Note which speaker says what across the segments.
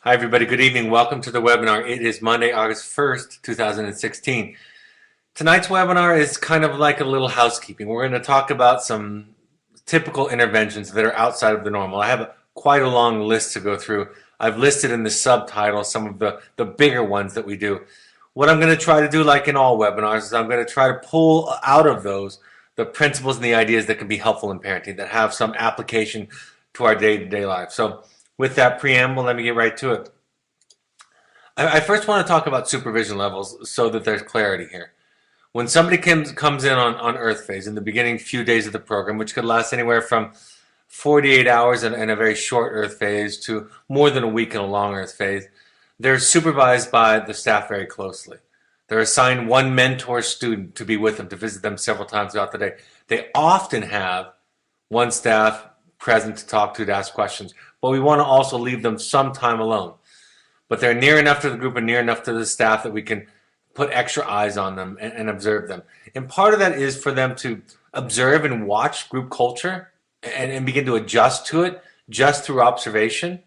Speaker 1: Hi, everybody. Good evening. Welcome to the webinar. It is Monday, August 1st, 2016. Tonight's webinar is kind of like a little housekeeping. We're going to talk about some typical interventions that are outside of the normal. I have quite a long list to go through. I've listed in the subtitle some of the bigger ones that we do. What I'm going to try to do, like in all webinars, is I'm going to try to pull out of those the principles and the ideas that can be helpful in parenting, that have some application to our day-to-day life. So with that preamble, let me get right to it. I first want to talk about supervision levels so that there's clarity here. When somebody comes in on Earth phase in the beginning few days of the program, which could last anywhere from 48 hours in a very short Earth phase to more than a week in a long Earth phase, they're supervised by the staff very closely. They're assigned one mentor student to be with them, to visit them several times throughout the day. They often have one staff present to talk to ask questions, but we want to also leave them some time alone. But they're near enough to the group and near enough to the staff that we can put extra eyes on them and observe them. And part of that is for them to observe and watch group culture and begin to adjust to it just through observation.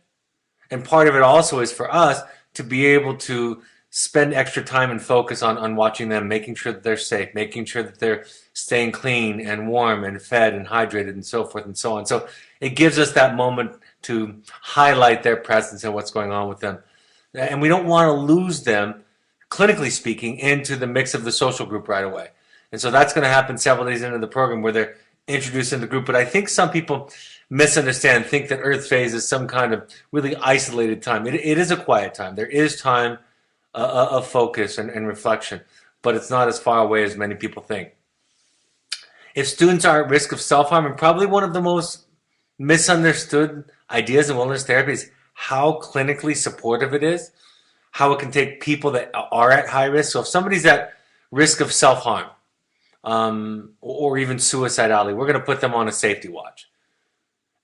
Speaker 1: And part of it also is for us to be able to spend extra time and focus on watching them, making sure that they're safe, making sure that they're staying clean and warm and fed and hydrated and so forth and so on. So it gives us that moment to highlight their presence and what's going on with them. And we don't want to lose them, clinically speaking, into the mix of the social group right away. And so that's going to happen several days into the program where they're introduced in the group. But I think some people misunderstand, think that Earth phase is some kind of really isolated time. It is a quiet time. There is time of focus and reflection, but it's not as far away as many people think. If students are at risk of self-harm, and probably one of the most misunderstood ideas in wellness therapy is how clinically supportive it is, how it can take people that are at high risk. So if somebody's at risk of self-harm or even suicidality, we're going to put them on a safety watch.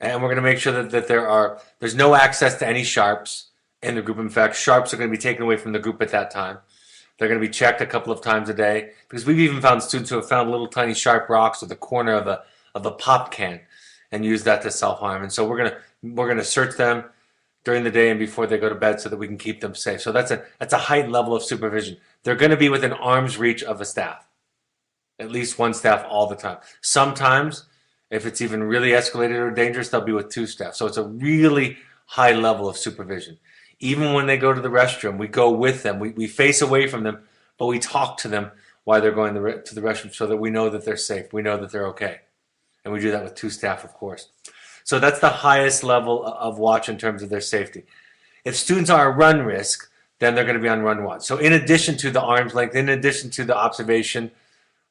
Speaker 1: And we're going to make sure that there's no access to any sharps in the group. In fact, sharps are going to be taken away from the group at that time. They're going to be checked a couple of times a day, because we've even found students who have found little tiny sharp rocks at the corner of a pop can and use that to self-harm. And so we're going to search them during the day and before they go to bed so that we can keep them safe. So that's a heightened level of supervision. They're going to be within arm's reach of a staff, at least one staff all the time. Sometimes, if it's even really escalated or dangerous, they'll be with two staff. So it's a really high level of supervision. Even when they go to the restroom, we go with them. We face away from them, but we talk to them while they're going to the restroom so that we know that they're safe. We know that they're okay. And we do that with two staff, of course. So that's the highest level of watch in terms of their safety. If students are at run risk, then they're going to be on run watch. So in addition to the arm's length, in addition to the observation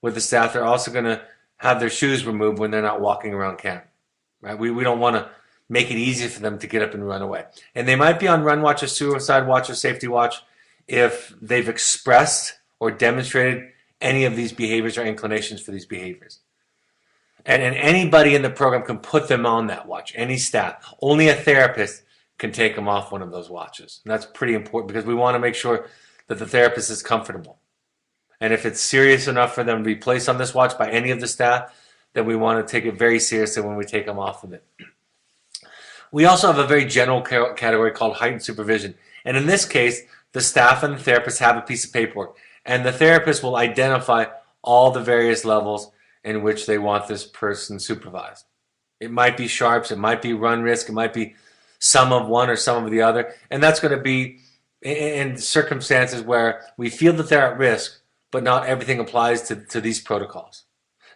Speaker 1: with the staff, they're also going to have their shoes removed when they're not walking around camp. Right? We don't want to make it easy for them to get up and run away. And they might be on run watch or suicide watch or safety watch if they've expressed or demonstrated any of these behaviors or inclinations for these behaviors. And anybody in the program can put them on that watch, any staff. Only a therapist can take them off one of those watches. And that's pretty important because we want to make sure that the therapist is comfortable. And if it's serious enough for them to be placed on this watch by any of the staff, then we want to take it very seriously when we take them off of it. We also have a very general category called heightened supervision. And in this case, the staff and the therapist have a piece of paperwork. And the therapist will identify all the various levels in which they want this person supervised. It might be sharps, it might be run risk, it might be some of one or some of the other. And that's going to be in circumstances where we feel that they're at risk, but not everything applies to these protocols.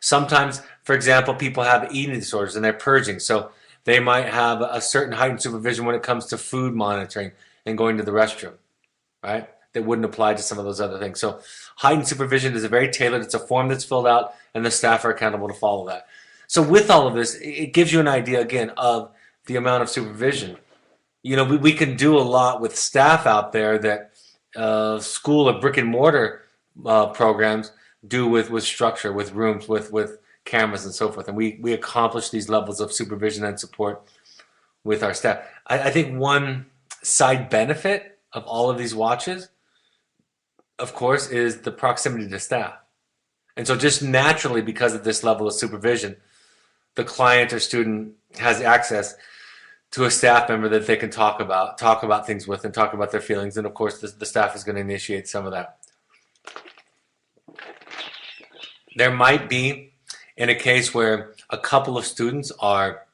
Speaker 1: Sometimes, for example, people have eating disorders and they're purging. So they might have a certain heightened supervision when it comes to food monitoring and going to the restroom, right? That wouldn't apply to some of those other things. So heightened supervision is very tailored. It's a form that's filled out, and the staff are accountable to follow that. So with all of this, it gives you an idea, again, of the amount of supervision. You know, we can do a lot with staff out there that school or brick and mortar programs do with structure, with rooms, with cameras and so forth. And we accomplish these levels of supervision and support with our staff. I think one side benefit of all of these watches, of course, is the proximity to staff. And so just naturally, because of this level of supervision, the client or student has access to a staff member that they can talk about things with and talk about their feelings. And of course, the staff is going to initiate some of that. There might be, in a case where a couple of students are,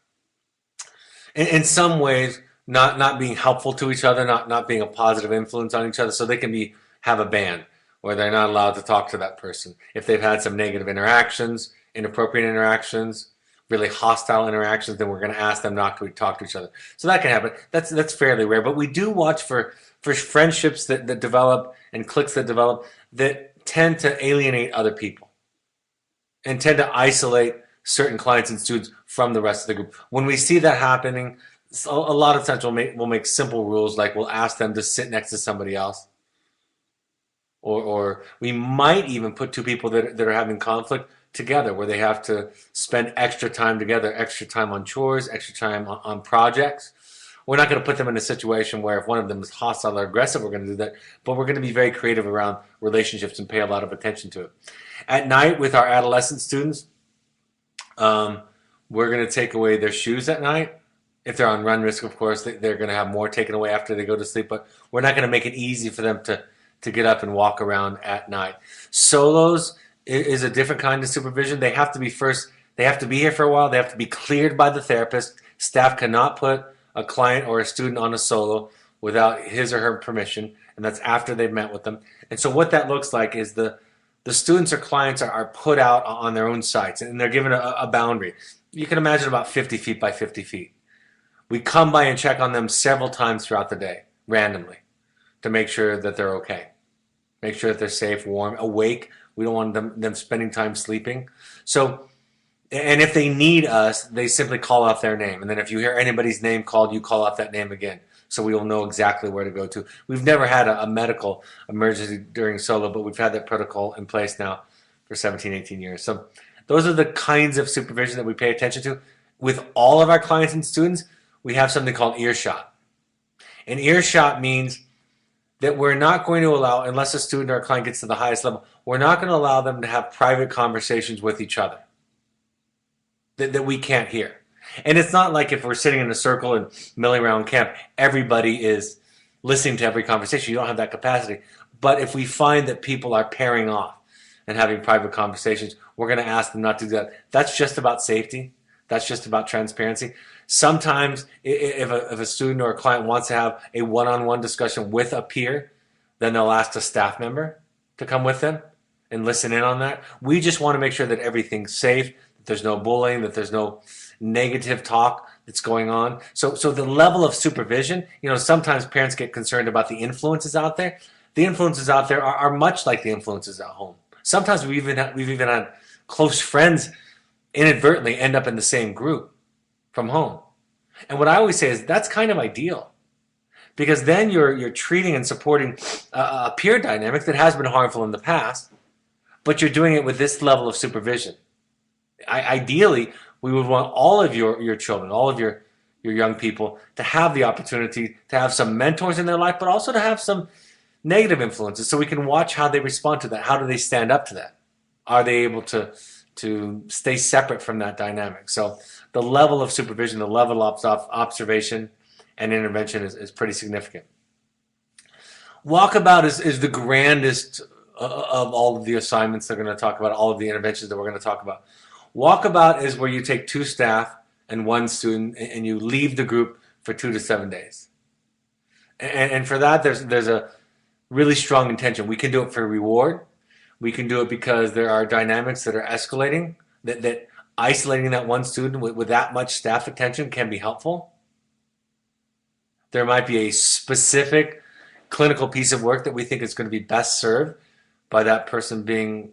Speaker 1: in some ways, not being helpful to each other, not being a positive influence on each other, so they can have a ban where they're not allowed to talk to that person. If they've had some negative interactions, inappropriate interactions, really hostile interactions, then we're going to ask them not to talk to each other. So that can happen. That's fairly rare, but we do watch for friendships that develop and cliques that develop that tend to alienate other people and tend to isolate certain clients and students from the rest of the group. When we see that happening, a lot of times we'll make simple rules, like we'll ask them to sit next to somebody else. Or we might even put two people that are having conflict together, where they have to spend extra time together, extra time on chores, extra time on projects. We're not going to put them in a situation where if one of them is hostile or aggressive, we're going to do that, but we're going to be very creative around relationships and pay a lot of attention to it. At night with our adolescent students, we're going to take away their shoes at night. If they're on run risk, of course, they're going to have more taken away after they go to sleep, but we're not going to make it easy for them to get up and walk around at night. Solos is a different kind of supervision. They have to be here for a while. They have to be cleared by the therapist. Staff cannot put a client or a student on a solo without his or her permission, and that's after they've met with them. And so what that looks like is the students or clients are put out on their own sites, and they're given a boundary. You can imagine about 50 feet by 50 feet. We come by and check on them several times throughout the day, randomly, to make sure that they're okay. Make sure that they're safe, warm, awake. We don't want them spending time sleeping. So, and if they need us, they simply call out their name. And then if you hear anybody's name called, you call out that name again. So we will know exactly where to go to. We've never had a medical emergency during solo, but we've had that protocol in place now for 17, 18 years. So those are the kinds of supervision that we pay attention to. With all of our clients and students, we have something called earshot. And earshot means that we're not going to allow, unless a student or a client gets to the highest level, we're not going to allow them to have private conversations with each other that we can't hear. And it's not like if we're sitting in a circle and milling around camp, everybody is listening to every conversation. You don't have that capacity. But if we find that people are pairing off and having private conversations, we're going to ask them not to do that. That's just about safety. That's just about transparency. Sometimes if a student or a client wants to have a one-on-one discussion with a peer, then they'll ask a staff member to come with them and listen in on that. We just want to make sure that everything's safe, that there's no bullying, that there's no negative talk that's going on. So the level of supervision, sometimes parents get concerned about the influences out there. The influences out there are much like the influences at home. Sometimes we've even had close friends inadvertently end up in the same group from home. And what I always say is that's kind of ideal, because then you're treating and supporting a peer dynamic that has been harmful in the past, but you're doing it with this level of supervision. Ideally, we would want all of your children, all of your young people to have the opportunity to have some mentors in their life, but also to have some negative influences, so we can watch how they respond to that. How do they stand up to that? Are they able to stay separate from that dynamic? So the level of supervision, the level of observation and intervention is pretty significant. Walkabout is the grandest of all of the assignments they're going to talk about, all of the interventions that we're going to talk about. Walkabout is where you take 2 staff and 1 student and you leave the group for 2 to 7 days. And for that, there's a really strong intention. We can do it for reward. We can do it because there are dynamics that are escalating, that isolating that 1 student with that much staff attention can be helpful. There might be a specific clinical piece of work that we think is going to be best served by that person being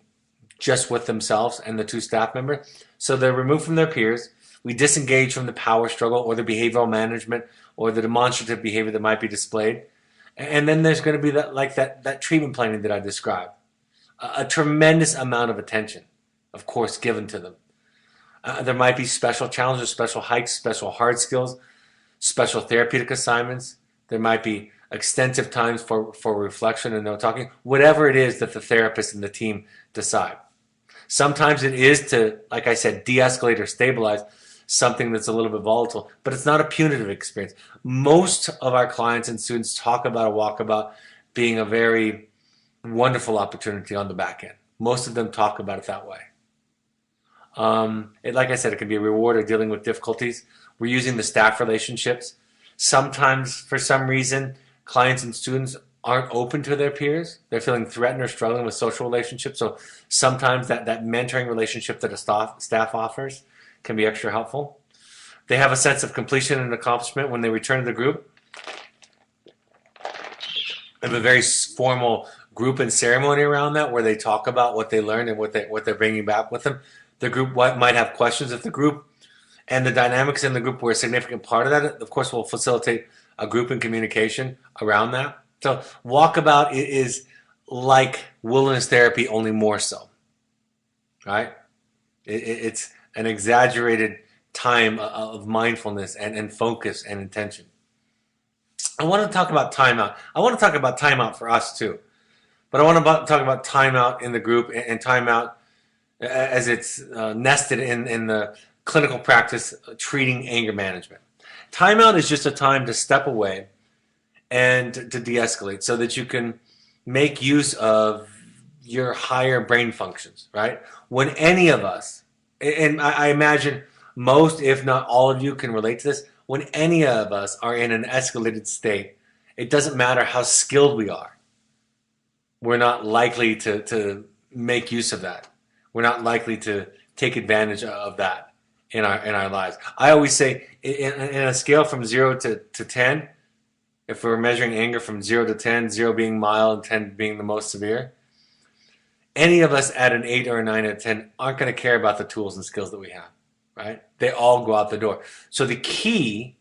Speaker 1: just with themselves and the 2 staff members. So they're removed from their peers. We disengage from the power struggle or the behavioral management or the demonstrative behavior that might be displayed. And then there's going to be that treatment planning that I described. A tremendous amount of attention, of course, given to them. There might be special challenges, special hikes, special hard skills, special therapeutic assignments. There might be extensive times for reflection and no talking, whatever it is that the therapist and the team decide. Sometimes it is to, like I said, de-escalate or stabilize. something that's a little bit volatile, but it's not a punitive experience. Most of our clients and students talk about a walkabout being a very wonderful opportunity on the back end. Most of them talk about it that way. Like I said, it can be a reward of dealing with difficulties. We're using the staff relationships. Sometimes, for some reason, clients and students aren't open to their peers. They're feeling threatened or struggling with social relationships. So sometimes that mentoring relationship that a staff offers can be extra helpful. They have a sense of completion and accomplishment when they return to the group. They have a very formal group and ceremony around that where they talk about what they learned and what they're bringing back with them. The group might have questions. If the group and the dynamics in the group were a significant part of that, of course, we'll facilitate a group and communication around that. So walkabout is like wilderness therapy, only more so, right? It's an exaggerated time of mindfulness and focus and intention. I want to talk about timeout. I want to talk about timeout for us too. But I want to talk about timeout in the group and timeout as it's nested in the clinical practice treating anger management. Timeout is just a time to step away and to de-escalate so that you can make use of your higher brain functions, right? When any of us, and I imagine most, if not all of you can relate to this, when any of us are in an escalated state, it doesn't matter how skilled we are. We're not likely to make use of that. We're not likely to take advantage of that in our lives. I always say in a scale from 0 to 10, if we're measuring anger from 0 to 10, 0 being mild and 10 being the most severe, any of us at an 8 or a 9 or a 10 aren't going to care about the tools and skills that we have, right? They all go out the door. So the key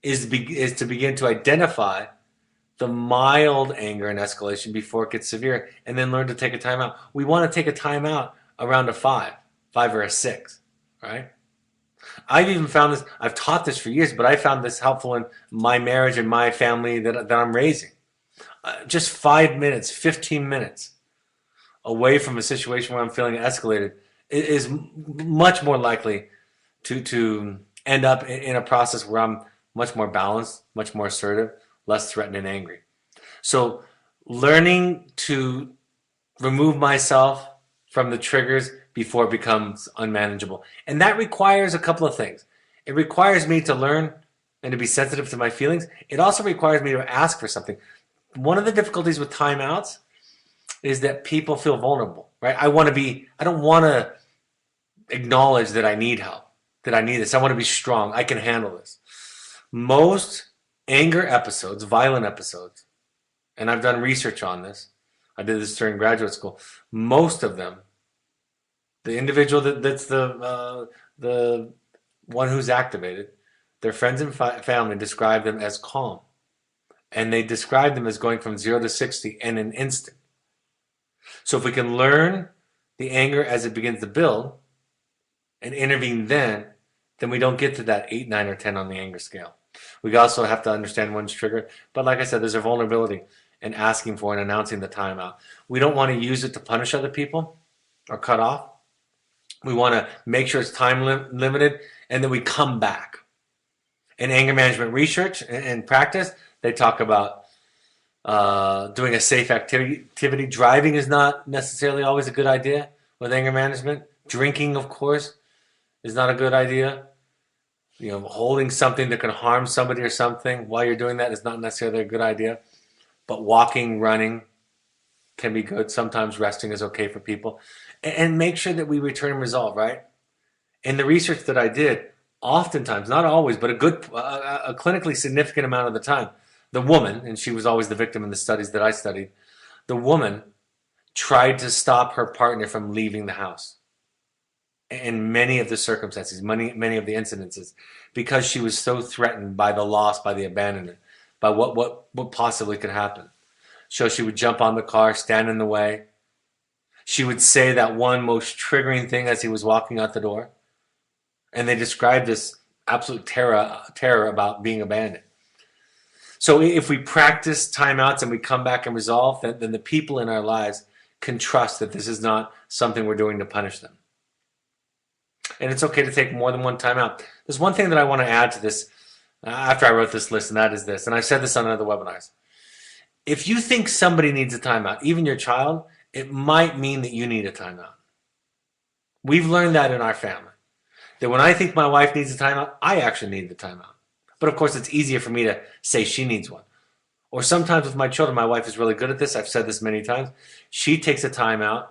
Speaker 1: is to begin to identify the mild anger and escalation before it gets severe, and then learn to take a timeout. We want to take a timeout around a 5 or a 6, right? I've even found this, I've taught this for years, but I found this helpful in my marriage and my family that I'm raising. Just 5 minutes, 15 minutes away from a situation where I'm feeling escalated is much more likely to end up in a process where I'm much more balanced, much more assertive, less threatened and angry. So learning to remove myself from the triggers before it becomes unmanageable. And that requires a couple of things. It requires me to learn and to be sensitive to my feelings. It also requires me to ask for something. One of the difficulties with timeouts is that people feel vulnerable, right? I don't want to acknowledge that I need help, that I need this. I want to be strong. I can handle this. Most anger episodes, violent episodes, and I've done research on this. I did this during graduate school. Most of them, the individual that's the one who's activated, their friends and family describe them as calm. And they describe them as going from 0 to 60 in an instant. So if we can learn the anger as it begins to build and intervene then we don't get to that 8, 9, or 10 on the anger scale. We also have to understand when's triggered. But like I said, there's a vulnerability in asking for and announcing the timeout. We don't want to use it to punish other people or cut off. We want to make sure it's time limited, and then we come back. In anger management research and practice, they talk about doing a safe activity. Driving is not necessarily always a good idea with anger management. Drinking, of course, is not a good idea. Holding something that can harm somebody or something while you're doing that is not necessarily a good idea. But walking, running can be good. Sometimes resting is okay for people. And make sure that we return and resolve, right? In the research that I did, oftentimes, not always, but a clinically significant amount of the time, the woman, and she was always the victim in the studies that I studied, the woman tried to stop her partner from leaving the house. In many of the circumstances, many of the incidences, because she was so threatened by the loss, by the abandonment, by what possibly could happen. So she would jump on the car, stand in the way. She would say that one most triggering thing as he was walking out the door. And they described this absolute terror about being abandoned. So if we practice timeouts and we come back and resolve, then the people in our lives can trust that this is not something we're doing to punish them. And it's okay to take more than one timeout. There's one thing that I want to add to this after I wrote this list, and that is this, and I've said this on other webinars. If you think somebody needs a timeout, even your child, it might mean that you need a timeout. We've learned that in our family. That when I think my wife needs a timeout, I actually need the timeout. But of course, it's easier for me to say she needs one. Or sometimes with my children, my wife is really good at this. I've said this many times. She takes a timeout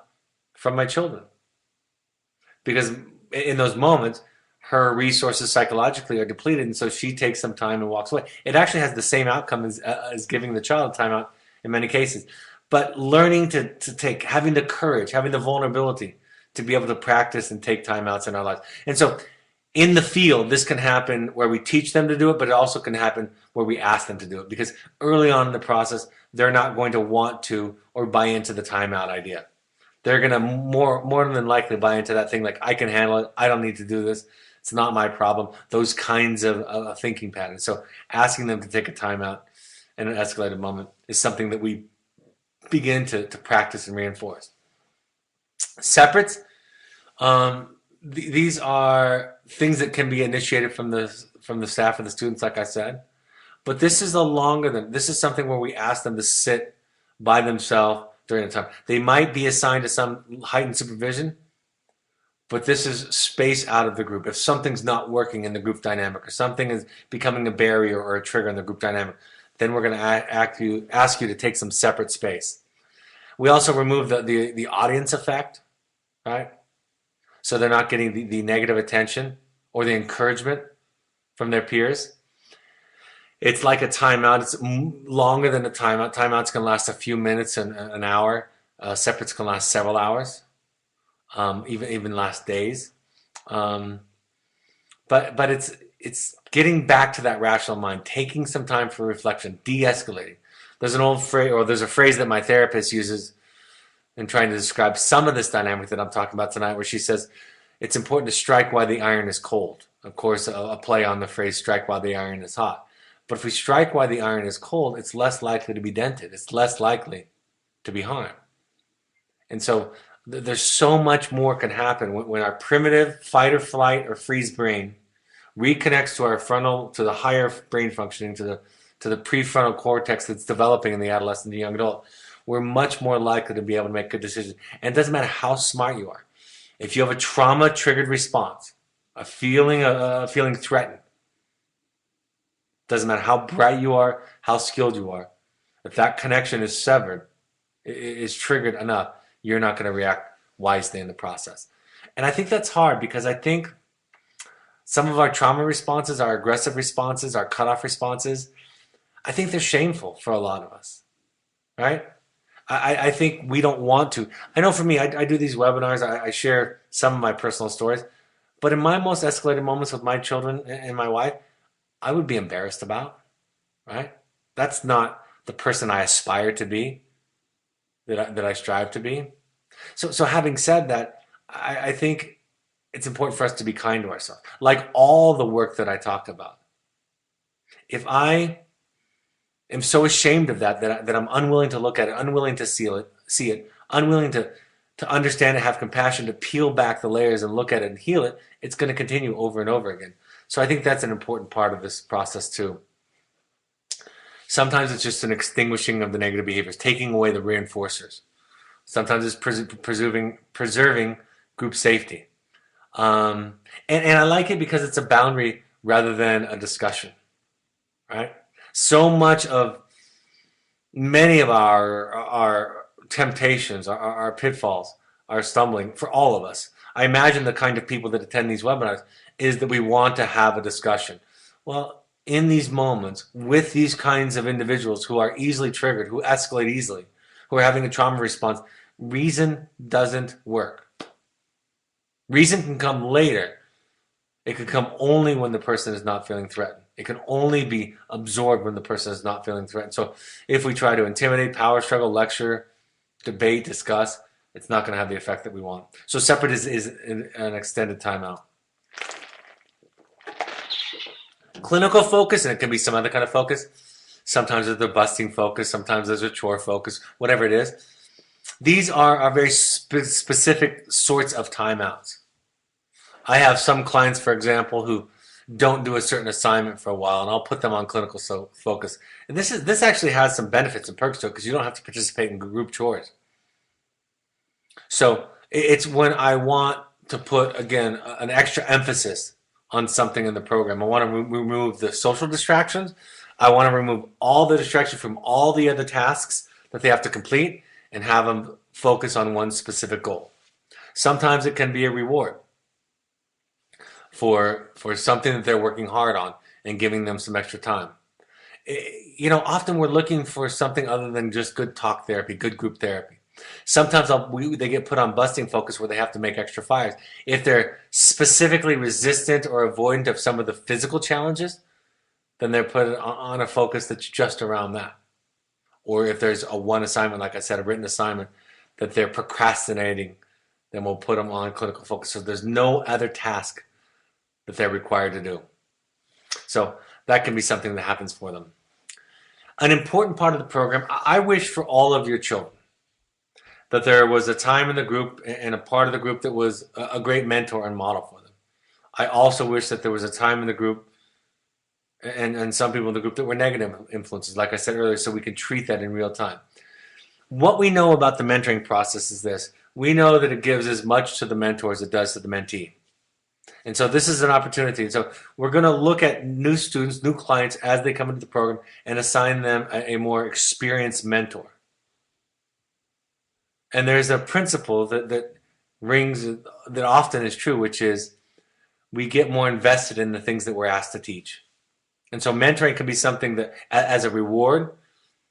Speaker 1: from my children. Because in those moments, her resources psychologically are depleted, and so she takes some time and walks away. It actually has the same outcome as giving the child a timeout in many cases. But learning to take, having the courage, having the vulnerability to be able to practice and take timeouts in our lives. And so in the field, this can happen where we teach them to do it, but it also can happen where we ask them to do it. Because early on in the process, they're not going to want to or buy into the timeout idea. They're going to more than likely buy into that thing like, I can handle it, I don't need to do this, it's not my problem, those kinds of thinking patterns. So asking them to take a timeout in an escalated moment is something that we begin to practice and reinforce. Separates, these are things that can be initiated from the staff and the students, like I said. But this is this is something where we ask them to sit by themselves during the time. They might be assigned to some heightened supervision, but this is space out of the group. If something's not working in the group dynamic, or something is becoming a barrier or a trigger in the group dynamic, then we're going to ask you to take some separate space. We also remove the audience effect, right? So they're not getting the negative attention or the encouragement from their peers. It's like a timeout. It's longer than a timeout. Timeouts can last a few minutes and an hour. Separates can last several hours, even last days. But it's getting back to that rational mind, taking some time for reflection, de-escalating. There's an old phrase, or there's a phrase that my therapist uses in trying to describe some of this dynamic that I'm talking about tonight, where she says it's important to strike while the iron is cold. Of course, a play on the phrase strike while the iron is hot. But if we strike while the iron is cold, it's less likely to be dented. It's less likely to be harmed. And so there's so much more can happen when our primitive fight or flight or freeze brain reconnects to our to the higher brain functioning, to the prefrontal cortex that's developing in the adolescent and young adult. We're much more likely to be able to make good decisions. And it doesn't matter how smart you are. If you have a trauma-triggered response, a feeling threatened, doesn't matter how bright you are, how skilled you are, if that connection is severed, is triggered enough, you're not going to react wisely in the process. And I think that's hard, because I think some of our trauma responses, our aggressive responses, our cutoff responses, I think they're shameful for a lot of us, right? I think we don't want to. I know for me, I do these webinars, I share some of my personal stories, but in my most escalated moments with my children and my wife, I would be embarrassed about, right? That's not the person I aspire to be, that I strive to be. So having said that, I think it's important for us to be kind to ourselves. Like all the work that I talk about. If I am so ashamed of that I'm unwilling to look at it, unwilling to see it, unwilling to understand it, have compassion, to peel back the layers and look at it and heal it, it's going to continue over and over again. So I think that's an important part of this process too. Sometimes it's just an extinguishing of the negative behaviors, taking away the reinforcers. Sometimes it's preserving group safety. And I like it because it's a boundary rather than a discussion, right? So much of many of our temptations, our pitfalls, our stumbling, for all of us, I imagine the kind of people that attend these webinars, is that we want to have a discussion. Well, in these moments, with these kinds of individuals who are easily triggered, who escalate easily, who are having a trauma response, reason doesn't work. Reason can come later. It can come only when the person is not feeling threatened. It can only be absorbed when the person is not feeling threatened. So if we try to intimidate, power struggle, lecture, debate, discuss, it's not going to have the effect that we want. So separate is an extended timeout. Clinical focus, and it can be some other kind of focus. Sometimes there's the busting focus, sometimes there's a chore focus, whatever it is. These are very specific sorts of timeouts. I have some clients, for example, who don't do a certain assignment for a while, and I'll put them on clinical focus. And this actually has some benefits and perks to it because you don't have to participate in group chores. So it's when I want to put, again, an extra emphasis on something in the program. I want to remove the social distractions. I want to remove all the distractions from all the other tasks that they have to complete and have them focus on one specific goal. Sometimes it can be a reward for something that they're working hard on and giving them some extra time. Often we're looking for something other than just good talk therapy, good group therapy. Sometimes they get put on busting focus where they have to make extra fires. If they're specifically resistant or avoidant of some of the physical challenges, then they're put on a focus that's just around that. Or if there's a one assignment, like I said, a written assignment that they're procrastinating, then we'll put them on clinical focus. So there's no other task that they're required to do. So that can be something that happens for them. An important part of the program, I wish for all of your children that there was a time in the group and a part of the group that was a great mentor and model for them. I also wish that there was a time in the group and some people in the group that were negative influences, like I said earlier, so we can treat that in real time. What we know about the mentoring process is this. We know that it gives as much to the mentor as it does to the mentee. And so this is an opportunity. And so we're going to look at new students, new clients as they come into the program and assign them a more experienced mentor. And there's a principle that rings, that often is true, which is we get more invested in the things that we're asked to teach. And so mentoring can be something that, as a reward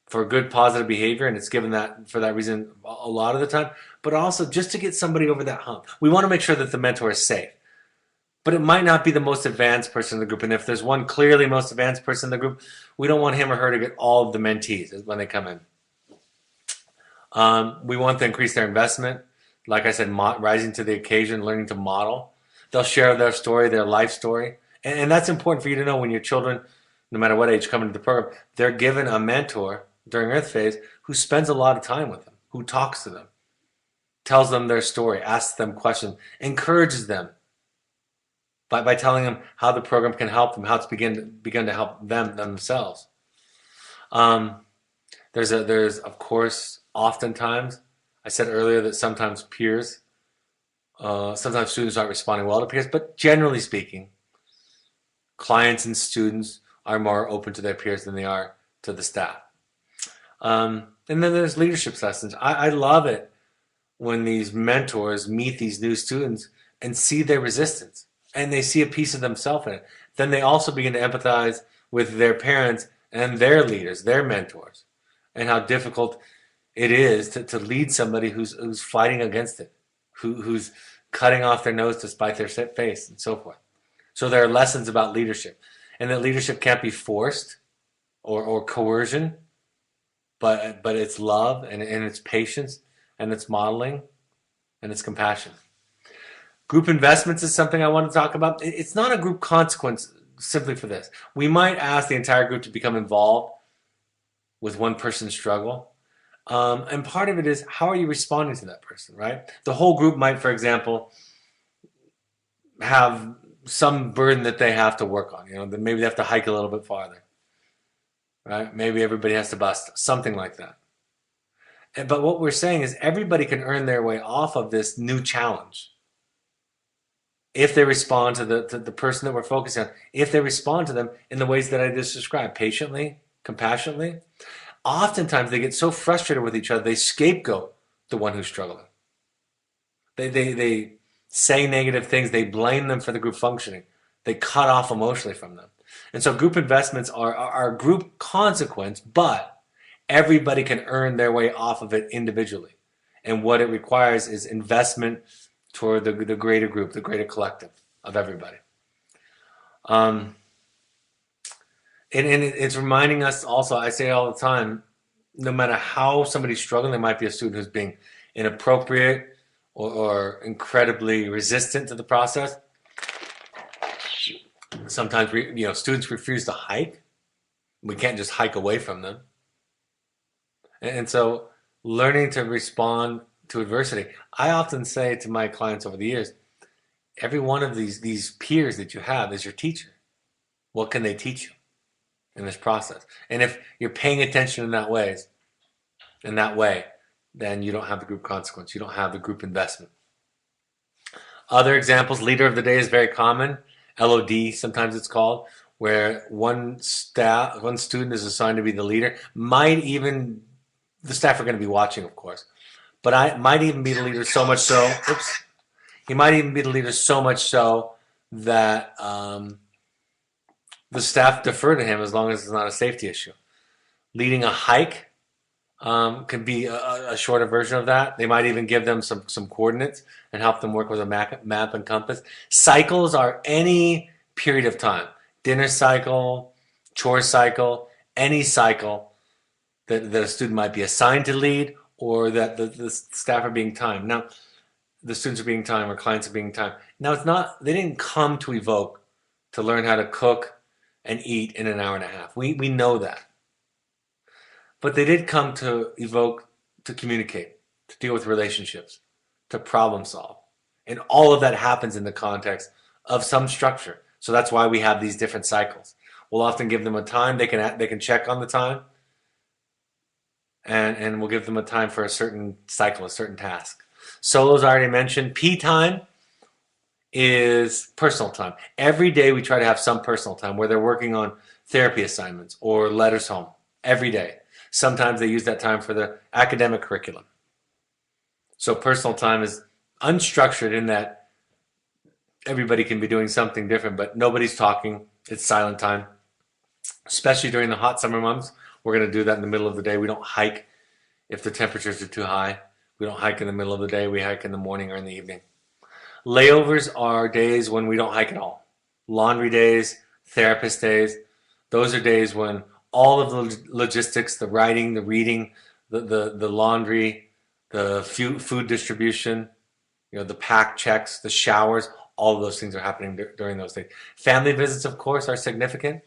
Speaker 1: for good positive behavior, and it's given that for that reason a lot of the time, but also just to get somebody over that hump. We want to make sure that the mentor is safe. But it might not be the most advanced person in the group. And if there's one clearly most advanced person in the group, we don't want him or her to get all of the mentees when they come in. We want to increase their investment. Like I said, rising to the occasion, learning to model. They'll share their story, their life story. And that's important for you to know when your children, no matter what age, come into the program, they're given a mentor during Earth phase who spends a lot of time with them, who talks to them, tells them their story, asks them questions, encourages them by telling them how the program can help them, how it's begin to help them themselves. There's of course, oftentimes, I said earlier that sometimes sometimes students aren't responding well to peers, but generally speaking, clients and students are more open to their peers than they are to the staff. And then there's leadership lessons. I love it when these mentors meet these new students and see their resistance and they see a piece of themselves in it. Then they also begin to empathize with their parents and their leaders, their mentors, and how difficult it is to lead somebody who's fighting against it, who's cutting off their nose to spite their face, and so forth. So there are lessons about leadership, and that leadership can't be forced or coercion, but it's love and it's patience and it's modeling and it's compassion. Group investments is something I want to talk about. It's not a group consequence simply for this. We might ask the entire group to become involved with one person's struggle. And part of it is, how are you responding to that person, right? The whole group might, for example, have some burden that they have to work on. That maybe they have to hike a little bit farther, right? Maybe everybody has to bust, something like that. But what we're saying is everybody can earn their way off of this new challenge if they respond to the person that we're focusing on, if they respond to them in the ways that I just described, patiently, compassionately. Oftentimes they get so frustrated with each other, they scapegoat the one who's struggling. They say negative things, they blame them for the group functioning. They cut off emotionally from them. And so group investments are a group consequence, but everybody can earn their way off of it individually. And what it requires is investment toward the greater group, the greater collective of everybody. And it's reminding us also, I say all the time, no matter how somebody's struggling, there might be a student who's being inappropriate or incredibly resistant to the process. Sometimes students refuse to hike. We can't just hike away from them. And so learning to respond to adversity. I often say to my clients over the years, Every one of these peers that you have is your teacher. What can they teach you in this process? And if you're paying attention in that way, then you don't have the group consequence. You don't have the group investment. Other examples, leader of the day is very common. LOD, sometimes it's called, where one student is assigned to be the leader. The staff are going to be watching, of course, but I might even be the leader so much so. He might even be the leader so much so that the staff defer to him as long as it's not a safety issue. Leading a hike can be a shorter version of that. They might even give them some coordinates and help them work with a map and compass. Cycles are any period of time. Dinner cycle, chore cycle, any cycle that a student might be assigned to lead, or that the staff are being timed. Now, the students are being timed or clients are being timed. Now, they didn't come to Evoke to learn how to cook and eat in an hour and a half. We know that. But they did come to Evoke to communicate, to deal with relationships, to problem solve. And all of that happens in the context of some structure. So that's why we have these different cycles. We'll often give them a time. They can check on the time. And we'll give them a time for a certain cycle, a certain task. Solos I already mentioned. P time is personal time. Every day we try to have some personal time where they're working on therapy assignments or letters home. Every day. Sometimes they use that time for the academic curriculum. So personal time is unstructured in that everybody can be doing something different, but nobody's talking. It's silent time. Especially during the hot summer months. We're going to do that in the middle of the day. We don't hike if the temperatures are too high. We don't hike in the middle of the day. We hike in the morning or in the evening. Layovers are days when we don't hike at all. Laundry days, therapist days. Those are days when all of the logistics, the writing, the reading, the laundry, the food distribution, the pack checks, the showers, all of those things are happening during those days. Family visits, of course, are significant.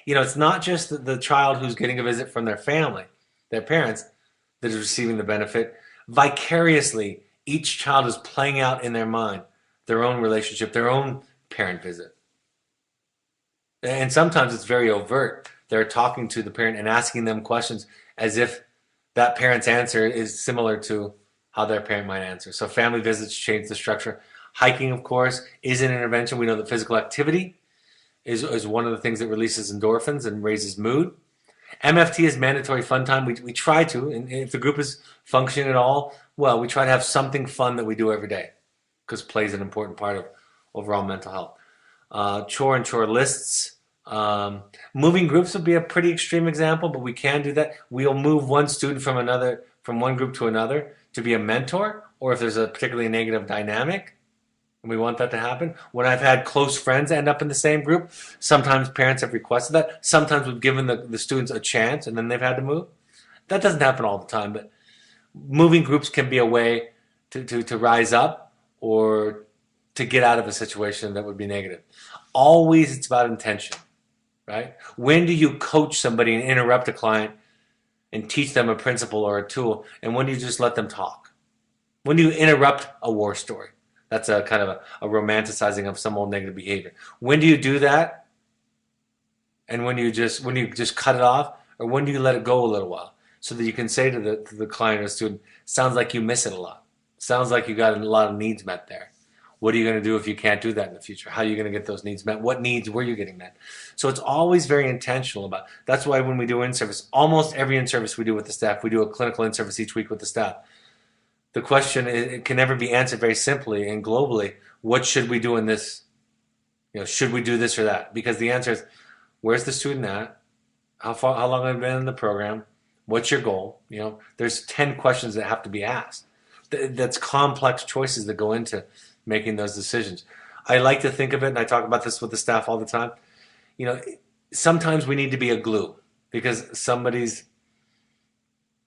Speaker 1: It's not just the child who's getting a visit from their family, their parents, that is receiving the benefit. Vicariously, each child is playing out in their mind their own relationship, their own parent visit. And sometimes it's very overt. They're talking to the parent and asking them questions as if that parent's answer is similar to how their parent might answer. So family visits change the structure. Hiking, of course, is an intervention. We know that physical activity is one of the things that releases endorphins and raises mood. MFT is mandatory fun time. We try to, and if the group is functioning at all, well, we try to have something fun that we do every day because play is an important part of overall mental health. Chore and chore lists. Moving groups would be a pretty extreme example, but we can do that. We'll move one student from one group to another to be a mentor, or if there's a particularly negative dynamic, and we want that to happen. When I've had close friends end up in the same group, sometimes parents have requested that. Sometimes we've given the students a chance and then they've had to move. That doesn't happen all the time, but moving groups can be a way to rise up or to get out of a situation that would be negative. Always it's about intention, right? When do you coach somebody and interrupt a client and teach them a principle or a tool? And when do you just let them talk? When do you interrupt a war story? That's a kind of a romanticizing of some old negative behavior. When do you do that? And when you just cut it off, or when do you let it go a little while, so that you can say to the client or student, "Sounds like you miss it a lot. Sounds like you got a lot of needs met there. What are you going to do if you can't do that in the future? How are you going to get those needs met? What needs were you getting met?" So it's always very intentional about. That's why when we do in-service, almost every in-service we do with the staff, we do a clinical in-service each week with the staff. The question it can never be answered very simply and globally. What should we do in this? Should we do this or that? Because the answer is, where's the student at? How long have you been in the program? What's your goal? There's 10 questions that have to be asked. That's complex choices that go into making those decisions. I like to think of it, and I talk about this with the staff all the time. Sometimes we need to be a glue because somebody's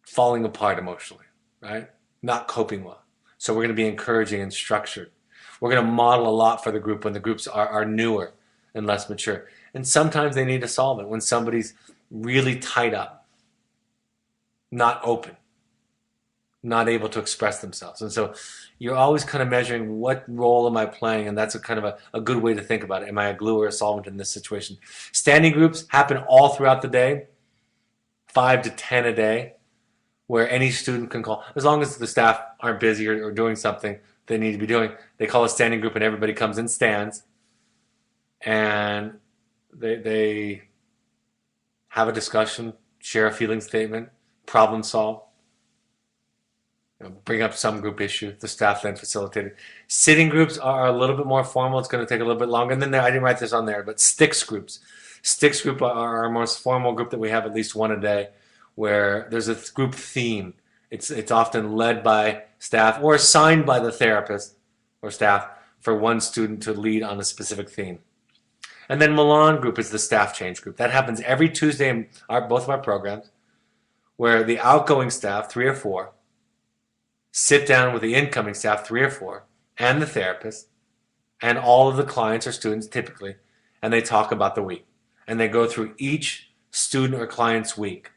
Speaker 1: falling apart emotionally, right? Not coping well. So we're going to be encouraging and structured. We're going to model a lot for the group when the groups are newer and less mature. And sometimes they need to solve it when somebody's really tied up, not open. not able to express themselves. And so you're always kind of measuring what role am I playing, and that's a kind of a good way to think about it. Am I a glue or a solvent in this situation? Standing groups happen all throughout the day, 5 to 10 a day, where any student can call, as long as the staff aren't busy or doing something they need to be doing. They call a standing group, and everybody comes and stands, and they have a discussion, share a feeling statement, problem solve, bring up some group issue. The staff then facilitate it. Sitting groups are a little bit more formal. It's going to take a little bit longer. And then I didn't write this on there, but sticks groups. Sticks group are our most formal group that we have at least one a day, where there's a group theme. It's often led by staff or assigned by the therapist or staff for one student to lead on a specific theme. And then Milan group is the staff change group. That happens every Tuesday in both of our programs, where the outgoing staff, 3 or 4, sit down with the incoming staff, 3 or 4, and the therapist, and all of the clients or students typically, and they talk about the week. And they go through each student or client's week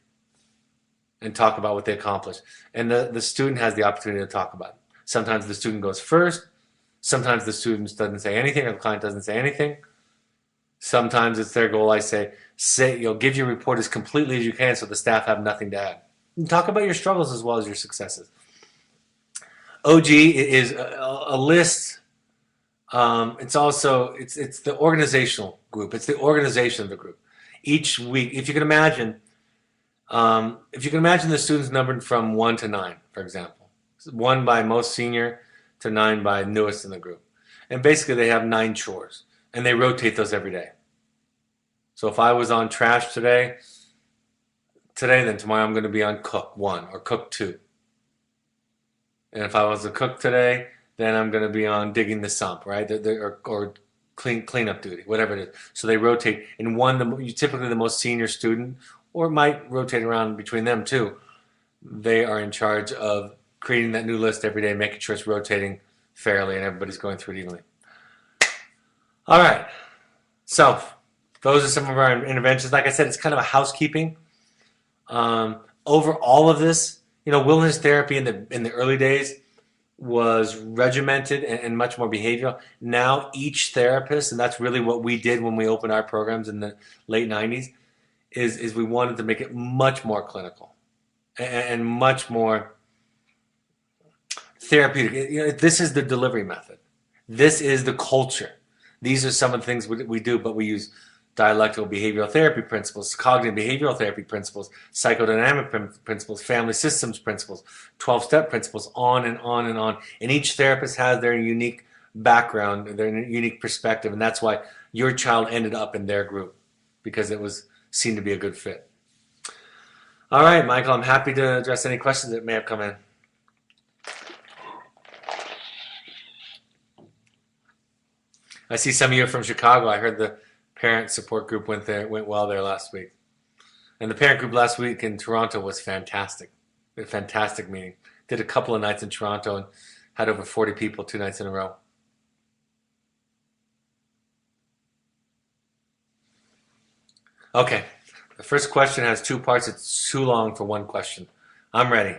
Speaker 1: and talk about what they accomplished. And the student has the opportunity to talk about it. Sometimes the student goes first. Sometimes the student doesn't say anything, or the client doesn't say anything. Sometimes it's their goal. I say give your report as completely as you can so the staff have nothing to add. And talk about your struggles as well as your successes. OG is a list. It's the organizational group. It's the organization of the group. Each week, if you can imagine the students numbered from 1 to 9, for example, 1 by most senior to 9 by newest in the group, and basically they have 9 chores, and they rotate those every day. So if I was on trash today, then tomorrow I'm going to be on cook 1 or cook 2. And if I was a cook today, then I'm going to be on digging the sump, right? Or cleanup duty, whatever it is. So they rotate. In typically the most senior student, or might rotate around between them too, they are in charge of creating that new list every day, making sure it's rotating fairly and everybody's going through it evenly. All right. So those are some of our interventions. Like I said, it's kind of a housekeeping. Over all of this, wilderness therapy in the early days was regimented and much more behavioral. Now each therapist, and that's really what we did when we opened our programs in the late 90s, is we wanted to make it much more clinical and much more therapeutic. This is the delivery method. This is the culture. These are some of the things we do, but we use dialectical behavioral therapy principles, cognitive behavioral therapy principles, psychodynamic principles, family systems principles, 12-step principles, on and on and on. And each therapist has their unique background, their unique perspective, and that's why your child ended up in their group, because it was seen to be a good fit. All right, Michael, I'm happy to address any questions that may have come in. I see some of you are from Chicago. I heard the parent support group went well there last week. And the parent group last week in Toronto was fantastic. A fantastic meeting. Did a couple of nights in Toronto and had over 40 people 2 nights in a row. Okay, the first question has 2 parts. It's too long for one question. I'm ready.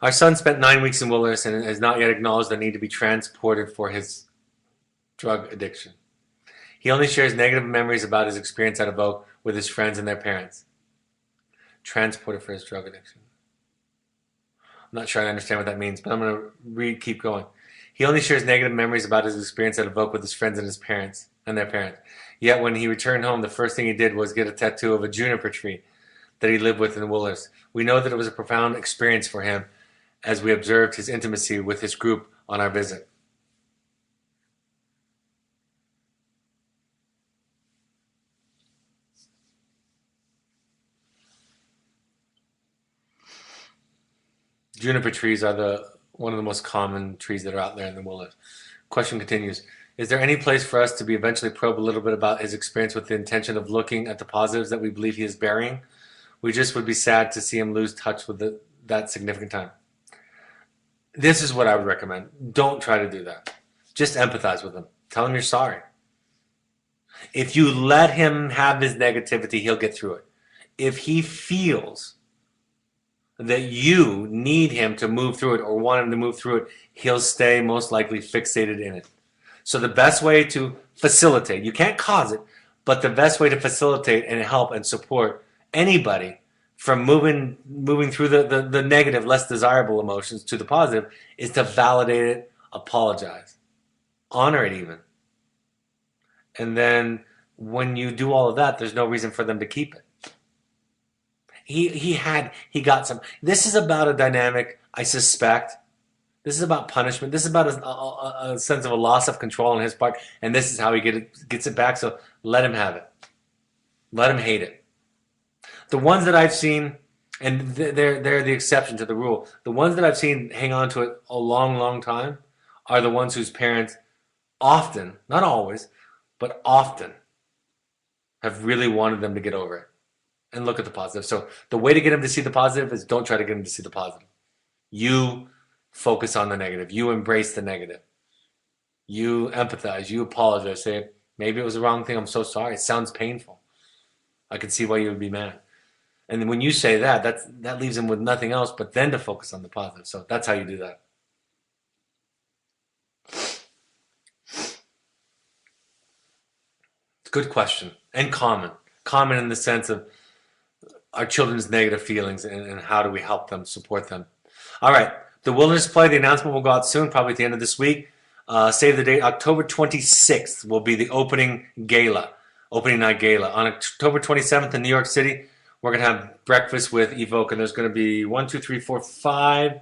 Speaker 1: Our son spent 9 weeks in wilderness and has not yet acknowledged the need to be transported for his drug addiction. He only shares negative memories about his experience at Evoke with his friends and their parents. Transported for his drug addiction. I'm not sure I understand what that means, but I'm going to keep going. He only shares negative memories about his experience at Evoke with his friends and his parents and their parents. Yet when he returned home, the first thing he did was get a tattoo of a juniper tree that he lived with in the wilderness. We know that it was a profound experience for him as we observed his intimacy with his group on our visit. Juniper trees are one of the most common trees that are out there in the wilderness. Question continues. Is there any place for us to be eventually probe a little bit about his experience with the intention of looking at the positives that we believe he is burying? We just would be sad to see him lose touch with that significant time. This is what I would recommend. Don't try to do that. Just empathize with him. Tell him you're sorry. If you let him have his negativity, he'll get through it. if he feels that you need him to move through it or want him to move through it, he'll stay most likely fixated in it. So the best way to facilitate, you can't cause it, but the best way to facilitate and help and support anybody from moving through the negative, less desirable emotions to the positive is to validate it, apologize, honor it even. And then when you do all of that, there's no reason for them to keep it. He got some. This is about a dynamic, I suspect. This is about punishment. This is about a sense of a loss of control on his part, and this is how he gets it back. So let him have it. Let him hate it. The ones that I've seen, and they're the exception to the rule. The ones that I've seen hang on to it a long, long time are the ones whose parents often, not always, but often have really wanted them to get over it and look at the positive. So the way to get him to see the positive is don't try to get him to see the positive. You focus on the negative. You embrace the negative. You empathize. You apologize. Say, maybe it was the wrong thing. I'm so sorry. It sounds painful. I can see why you would be mad. And then when you say that leaves him with nothing else but then to focus on the positive. So that's how you do that. Good question. And common. Common in the sense of our children's negative feelings and how do we help them, support them. All right. The Wilderness Play, the announcement will go out soon, probably at the end of this week. Save the date. October 26th will be the opening night gala. On October 27th in New York City, we're going to have breakfast with Evoke, and there's going to be 1, 2, 3, 4, 5,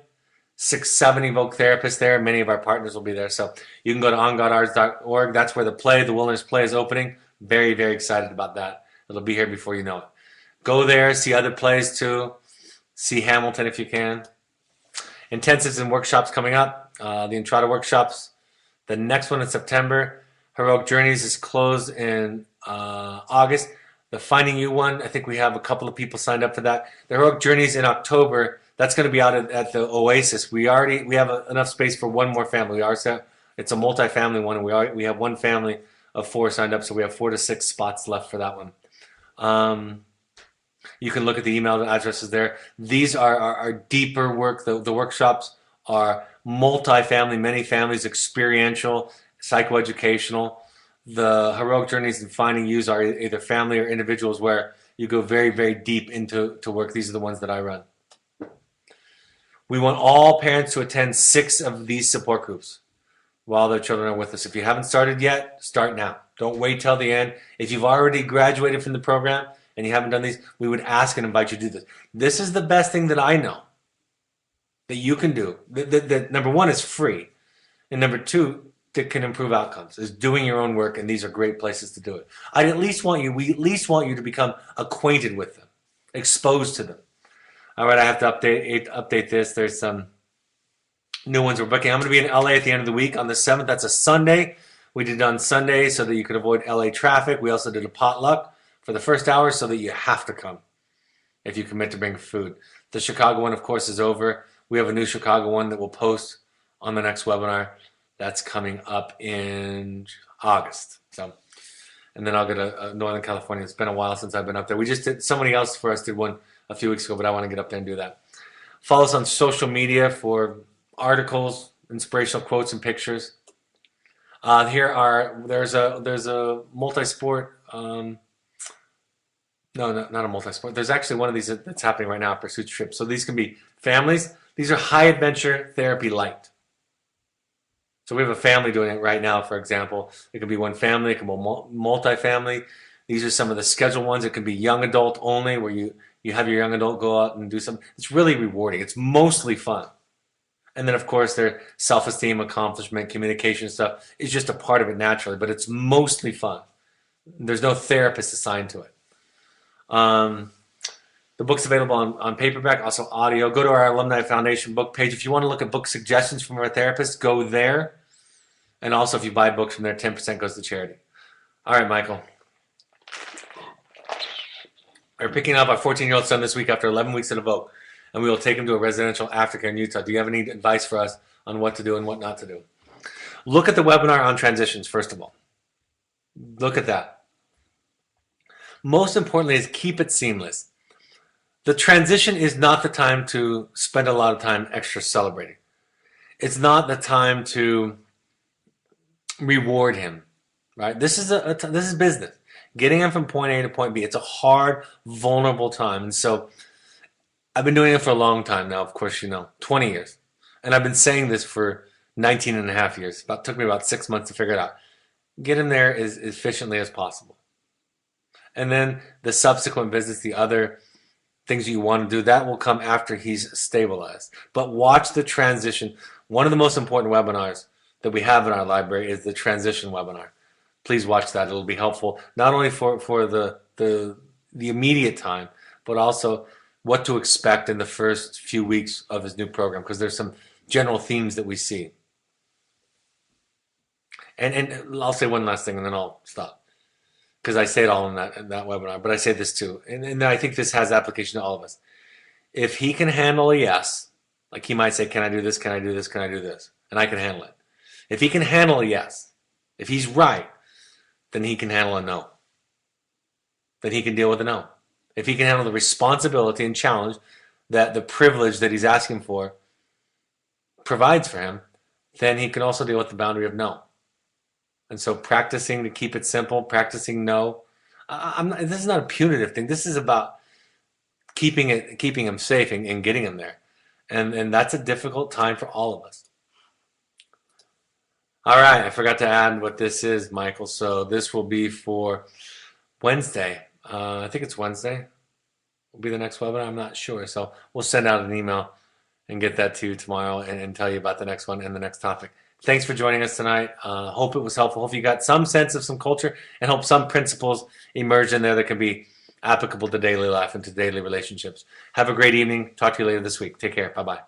Speaker 1: 6, 7 Evoke therapists there. Many of our partners will be there. So you can go to ongodarts.org. That's where the Wilderness Play is opening. Very, very excited about that. It'll be here before you know it. Go there, see other plays too. See Hamilton if you can. Intensives and workshops coming up. The Entrada workshops. The next one in September. Heroic Journeys is closed in August. The Finding You one, I think we have a couple of people signed up for that. The Heroic Journeys in October. That's going to be out at the Oasis. We have enough space for one more family. It's a multi-family one, and we have one family of 4 signed up, so we have 4 to 6 spots left for that one. You can look at the email addresses there. These are our deeper work. The workshops are multi-family, many families, experiential, psychoeducational. The Heroic Journeys and Finding Yous are either family or individuals where you go very, very deep into work. These are the ones that I run. We want all parents to attend 6 of these support groups while their children are with us. If you haven't started yet, start now. Don't wait till the end. If you've already graduated from the program and you haven't done these, we would ask and invite you to do this. This is the best thing that I know that you can do. That number 1 is free, and number 2 that can improve outcomes is doing your own work, and these are great places to do it. We at least want you to become acquainted with them, exposed to them. All right, I have to update this. There's some new ones we're booking. I'm going to be in LA at the end of the week on the 7th. That's a Sunday. We did it on Sunday so that you could avoid LA traffic. We also did a potluck for the first hour so that you have to come if you commit to bring food. The Chicago one, of course, is over. We have a new Chicago one that we'll post on the next webinar. That's coming up in August. And then I'll go to Northern California. It's been a while since I've been up there. Somebody else for us did one a few weeks ago, but I want to get up there and do that. Follow us on social media for articles, inspirational quotes, and pictures. There's a multi-sport. No, not a multi-sport. There's actually one of these that's happening right now, Pursuit Trip. So these can be families. These are high adventure therapy light. So we have a family doing it right now, for example. It could be one family. It can be multi-family. These are some of the scheduled ones. It can be young adult only, where you have your young adult go out and do something. It's really rewarding. It's mostly fun. And then, of course, their self-esteem, accomplishment, communication stuff is just a part of it naturally, but it's mostly fun. There's no therapist assigned to it. The book's available on paperback, also audio. Go to our Alumni Foundation book page. If you want to look at book suggestions from our therapists, go there. And also, if you buy books from there, 10% goes to charity. All right, Michael. We're picking up our 14-year-old son this week after 11 weeks at Evoke, and we will take him to a residential aftercare in Utah. Do you have any advice for us on what to do and what not to do? Look at the webinar on transitions, first of all. Look at that. Most importantly is keep it seamless. The transition is not the time to spend a lot of time extra celebrating. It's not the time to reward him, right? This is this is business. Getting him from point A to point B. It's a hard, vulnerable time. And so I've been doing it for a long time now, of course, 20 years. And I've been saying this for 19 and a half years. It took me about 6 months to figure it out. Get him there as efficiently as possible. And then the subsequent visits, the other things you want to do, that will come after he's stabilized. But watch the transition. One of the most important webinars that we have in our library is the transition webinar. Please watch that. It'll be helpful not only for the immediate time, but also what to expect in the first few weeks of his new program, because there's some general themes that we see. And I'll say one last thing and then I'll stop, because I say it all in that webinar, but I say this too. And I think this has application to all of us. If he can handle a yes, like he might say, can I do this, can I do this, can I do this? And I can handle it. If he can handle a yes, if he's right, then he can handle a no. Then he can deal with a no. If he can handle the responsibility and challenge that the privilege that he's asking for provides for him, then he can also deal with the boundary of no. And so practicing to keep it simple, practicing no. This is not a punitive thing. This is about keeping him safe and getting him there. And that's a difficult time for all of us. All right, I forgot to add what this is, Michael. So this will be for Wednesday. I think it's Wednesday will be the next webinar. I'm not sure. So we'll send out an email and get that to you tomorrow and tell you about the next one and the next topic. Thanks for joining us tonight. Hope it was helpful. Hope you got some sense of some culture and hope some principles emerge in there that can be applicable to daily life and to daily relationships. Have a great evening. Talk to you later this week. Take care. Bye-bye.